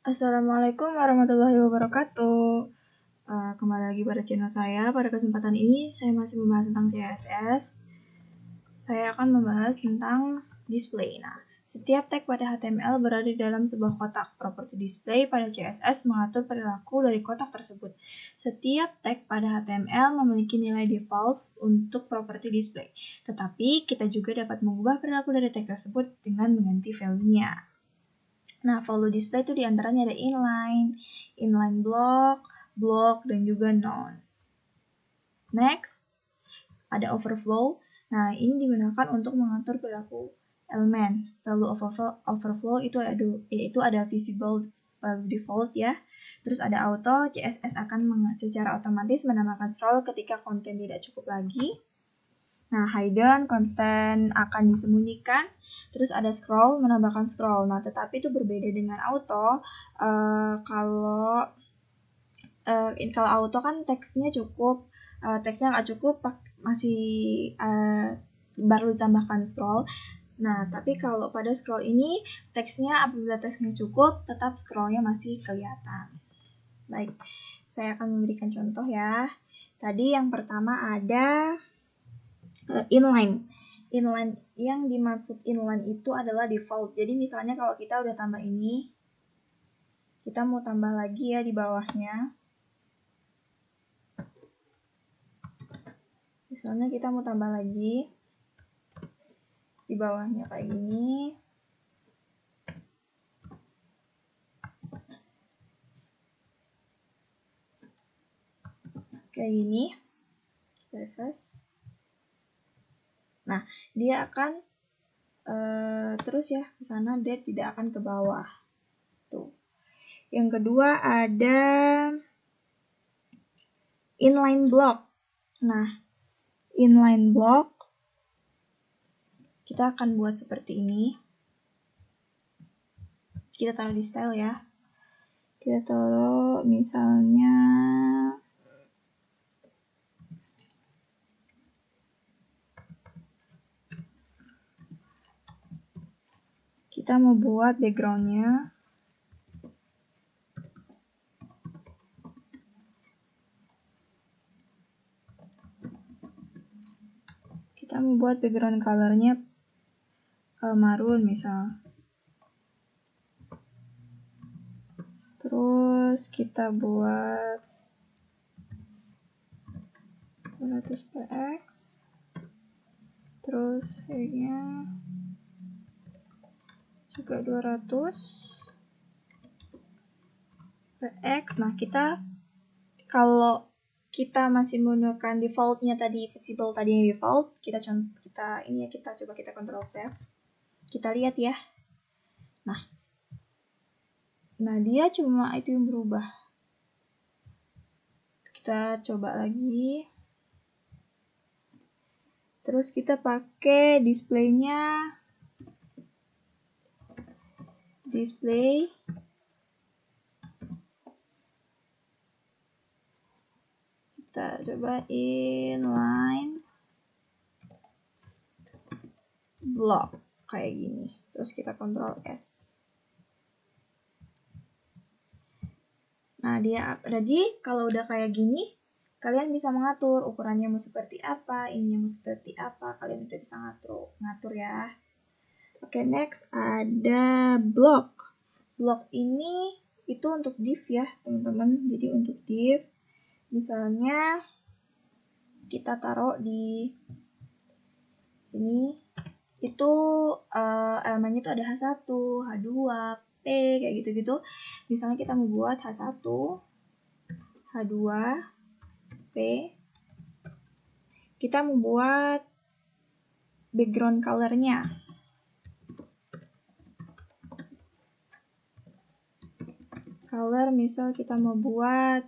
Assalamualaikum warahmatullahi wabarakatuh. Kembali lagi pada channel saya. Pada kesempatan ini saya masih membahas tentang CSS. Saya akan membahas tentang display. Nah, setiap tag pada HTML berada di dalam sebuah kotak. Properti display pada CSS mengatur perilaku dari kotak tersebut. Setiap tag pada HTML memiliki nilai default untuk properti display. Tetapi kita juga dapat mengubah perilaku dari tag tersebut dengan mengganti value-nya. Nah, value display itu diantaranya ada inline block, dan juga none. Next, ada overflow. Nah, ini digunakan untuk mengatur perilaku elemen. Value overflow itu ada visible value default ya. Terus ada auto, CSS akan secara otomatis menambahkan scroll ketika konten tidak cukup lagi. Nah, hidden, konten akan disembunyikan. Terus ada scroll, menambahkan scroll. Nah, tetapi itu berbeda dengan auto. Kalau auto kan teksnya cukup, teksnya nggak cukup, masih baru ditambahkan scroll. Nah, tapi kalau pada scroll ini, apabila teksnya cukup, tetap scrollnya masih kelihatan. Baik, saya akan memberikan contoh ya. Tadi yang pertama ada inline. Inline, yang dimaksud inline itu adalah default. Jadi misalnya kalau kita udah tambah ini, kita mau tambah lagi ya di bawahnya. Misalnya kita mau tambah lagi di bawahnya kayak gini. Kayak gini. Refresh. Nah, dia akan terus ya ke sana, dia tidak akan ke bawah. Tuh. Yang kedua ada inline block. Nah, inline block kita akan buat seperti ini. Kita taruh di style ya. Kita taruh misalnya kita mau buat backgroundnya. Kita mau buat background colornya marun misal. Terus kita buat 200px. Terus height-nya juga 200px. Nah, kalau kita masih menggunakan default-nya tadi, visible tadi yang default, kita coba control save. Kita lihat ya. Nah, dia cuma itu yang berubah. Kita coba lagi. Terus kita pakai display. Kita coba inline block kayak gini. Terus kita Ctrl S. Nah, jadi kalau udah kayak gini, kalian bisa mengatur ukurannya mau seperti apa, ininya mau seperti apa, kalian udah bisa ngatur ya. Oke, next ada block. Block ini itu untuk div ya, teman-teman. Jadi untuk div, misalnya kita taruh di sini, itu elemennya itu ada H1, H2, P, kayak gitu-gitu. Misalnya kita mau buat H1, H2, P. Kita mau buat background color-nya. Color misal kita mau buat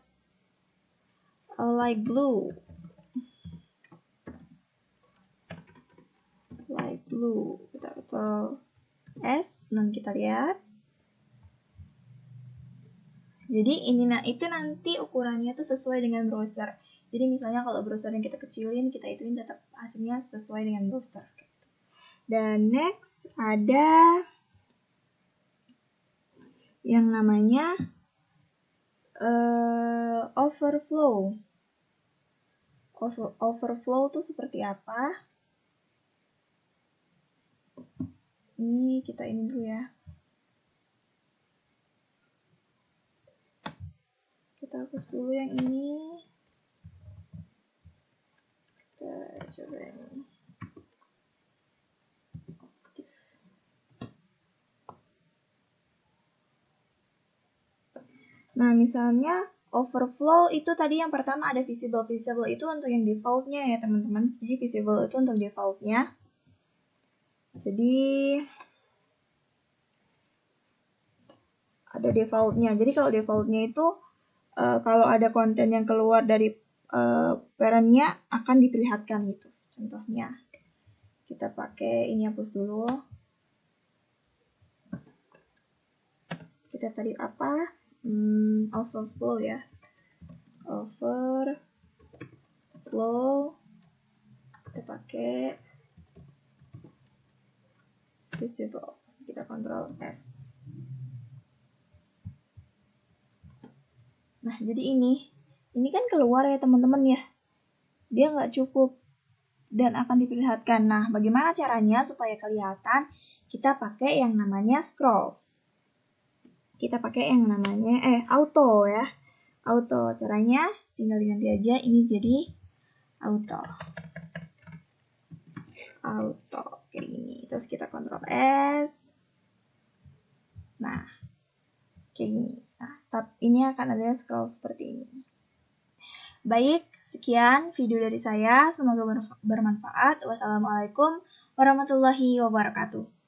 light blue. Kita Ctrl S, dan kita lihat. Jadi itu nanti ukurannya tuh sesuai dengan browser. Jadi misalnya kalau browser yang kita kecilin, kita ituin tetap hasilnya sesuai dengan browser. Dan next ada yang namanya overflow. Overflow itu seperti apa? Ini kita ini dulu ya. Kita hapus dulu yang ini. Kita coba ini. Nah, misalnya overflow itu tadi yang pertama ada visible. Visible itu untuk yang defaultnya ya teman-teman. Jadi visible itu untuk defaultnya. Jadi ada defaultnya. Jadi kalau defaultnya itu kalau ada konten yang keluar dari parentnya akan diperlihatkan gitu. Contohnya kita pakai ini, hapus dulu. Kita tadi apa? Overflow ya. Overflow. Kita pakai visible. Kita Ctrl S. Nah, jadi ini kan keluar ya teman-teman ya. Dia nggak cukup dan akan diperlihatkan. Nah, bagaimana caranya supaya kelihatan? Kita pakai yang namanya scroll. Kita pakai yang namanya auto ya. Auto. Caranya tinggal diganti aja ini jadi auto. Auto kayak gini. Terus kita Ctrl S. Nah, kayak gini. Nah, ini akan ada scroll seperti ini. Baik, sekian video dari saya. Semoga bermanfaat. Wassalamualaikum warahmatullahi wabarakatuh.